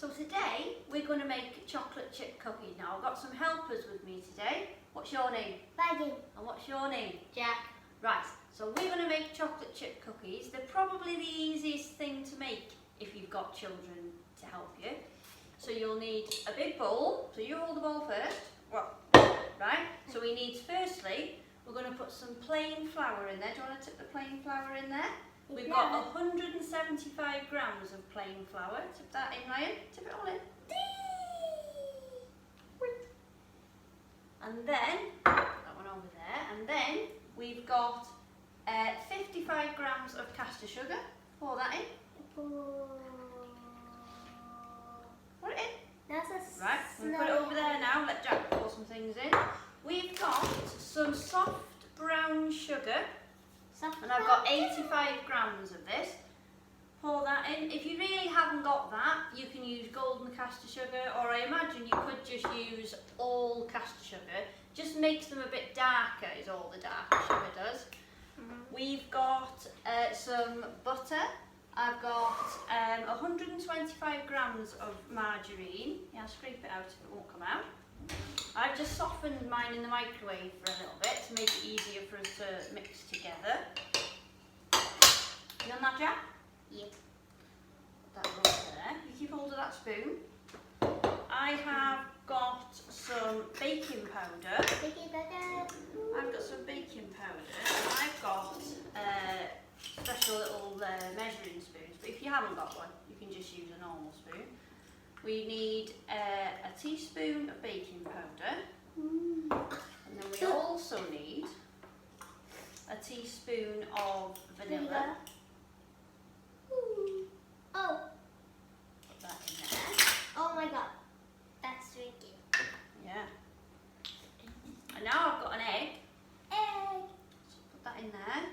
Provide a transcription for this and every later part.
So today we're going to make chocolate chip cookies. Now I've got some helpers with me today. What's your name? Maggie. And what's your name? Jack. Right, so we're going to make chocolate chip cookies. They're probably the easiest thing to make if you've got children to help you. So you'll need a big bowl. So you hold the bowl first. Well, right, so we need, firstly, we're going to put some plain flour in there. Do you want to tip the plain flour in there? We've got 175 grams of plain flour. Tip that in, Ryan. Tip it all in. And then, that one over there, and then we've got 55 grams of caster sugar. Pour that in. Put it in. That's a Right, we'll put it over there now. Let Jack pour some things in. We've got some soft brown sugar. And I've got 85 grams of this. Pour that in. If you really haven't got that, you can use golden caster sugar, or I imagine you could just use all caster sugar. Just makes them a bit darker, is all the darker sugar does. We've got some butter. I've got 125 grams of margarine. Yeah, scrape it out if it won't come out. I've just softened mine in the microwave for a little bit to make it easier for us to mix together. You on that, Jack? Yep. Put that over there. You keep hold of that spoon. I have got some baking powder. Baking powder. I've got some baking powder. And I've got special little measuring spoons. But if you haven't got one, you can just use a normal spoon. We need a teaspoon of baking powder, and then we also need a teaspoon of vanilla. Oh. Put that in there. Oh my god. That's drinking. Yeah. And now I've got an egg. Egg. So put that in there.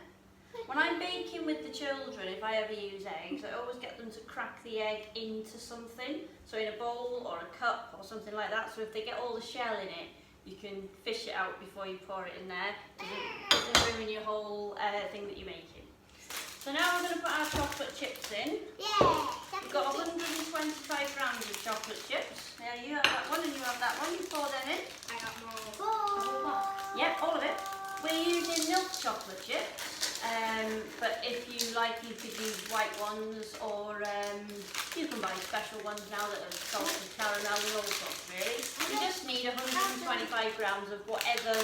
When I'm baking with the children, if I ever use eggs, I always get them to crack the egg into something. So in a bowl or a cup or something like that. So if they get all the shell in it, you can fish it out before you pour it in there. It doesn't ruin your whole thing that you're making. So now we're going to put our chocolate chips in. Yeah. We've got 125 grams of chocolate chips. Yeah, you have that one and you have that one. You pour them in. I got more. Yep, all of it. We're using milk chocolate chips. But if you like, you could use white ones, or you can buy special ones now that are salted caramel and all sorts, really. You just need 125 grams of whatever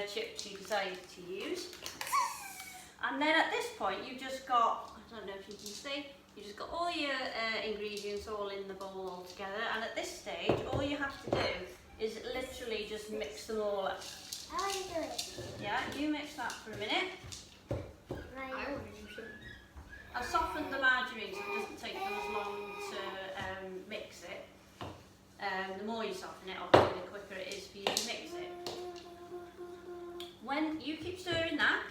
chips you decide to use. And then at this point, you've just got, I don't know if you can see, you just got all your ingredients all in the bowl all together. And at this stage, all you have to do is literally just mix them all up. How do you do it? Yeah, you mix that for a minute. Right. I've softened the margarine so it doesn't take them as long to mix it. The more you soften it, obviously, the quicker it is for you to mix it. When you keep stirring that,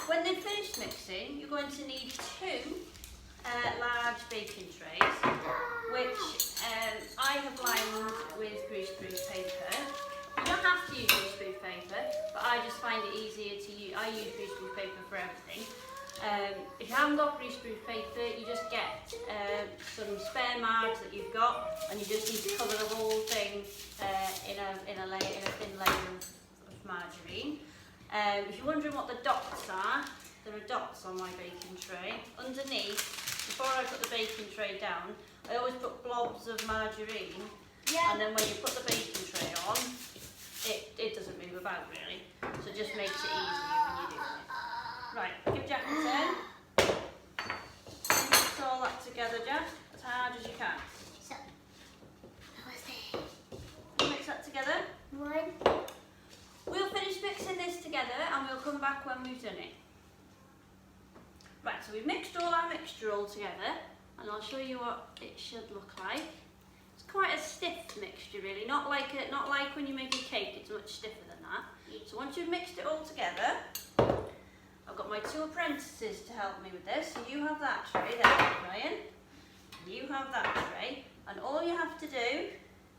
when they've finished mixing, you're going to need 2 large baking trays, which I have lined with greaseproof paper. You don't have to use greaseproof paper, but I just find it easier to use. I use greaseproof paper for everything. If you haven't got greaseproof paper, you just get some spare marg that you've got, and you just need to cover the whole thing in a thin layer of margarine. If you're wondering what the dots are, there are dots on my baking tray. Underneath, before I put the baking tray down, I always put blobs of margarine, and then when you put the baking tray on, it doesn't move about really, so it just makes it easier when you're doing it. Right, give Jack a turn. Mix all that together, Jack, as hard as you can. So, Mix that together. We'll finish mixing this together and we'll come back when we've done it. Right, so we've mixed all our mixture all together, and I'll show you what it should look like. It's quite a stiff mixture really, not like when you make a cake, it's much stiffer than that. So once you've mixed it all together, I've got my 2 apprentices to help me with this. So you have that tray there, Ryan. You have that tray, and all you have to do,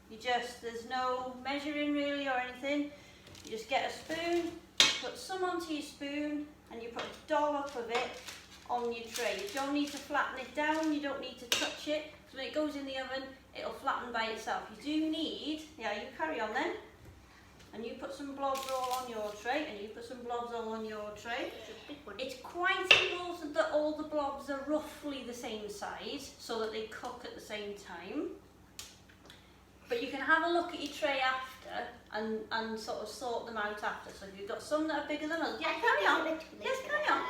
there's no measuring really or anything. You just get a spoon, put some onto your spoon, and you put a dollop of it on your tray. You don't need to flatten it down, you don't need to touch it. So when it goes in the oven, it'll flatten by itself. You do need, yeah, you carry on then. And you put some blobs all on your tray, and you put some blobs all on your tray. It's a big one. It's quite important that all the blobs are roughly the same size so that they cook at the same time. But you can have a look at your tray after and sort of sort them out after. So if you've got some that are bigger than others, yeah, carry on. Yes, carry on.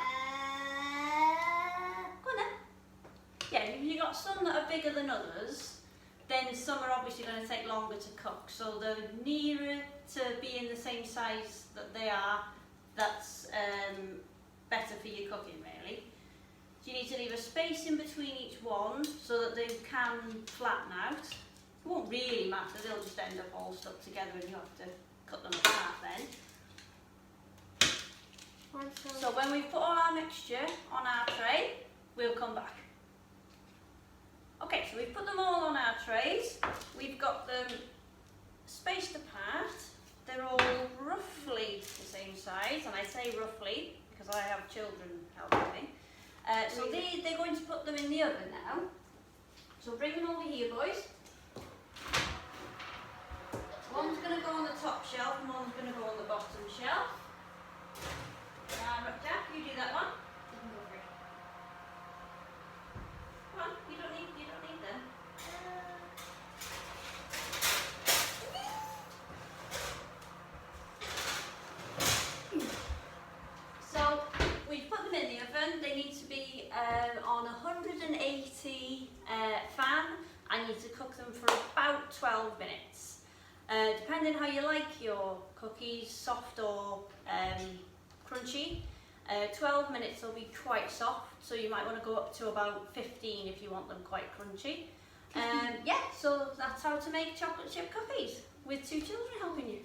Go on then. Yeah, if you've got some that are bigger than others, then some are obviously going to take longer to cook. So the nearer to being the same size that they are, that's better for your cooking really. So you need to leave a space in between each one so that they can flatten out. It won't really matter, they'll just end up all stuck together and you have to cut them apart then. So when we've put all our mixture on our tray, we'll come back. Okay, so we've put them all on our trays. We've got them spaced apart. They're all roughly the same size, and I say roughly because I have children helping me. So they're going to put them in the oven now. So bring them over here, boys. One's going to go on the top shelf and one's going to go on the bottom shelf. Jack, you do that one. Come on, you don't need them. So we've put them in the oven. They need to be on 180 fan. I need to cook them for about 12 minutes. Depending how you like your cookies, soft or crunchy. 12 minutes will be quite soft, so you might want to go up to about 15 if you want them quite crunchy. Yeah, so that's how to make chocolate chip cookies with 2 children helping you.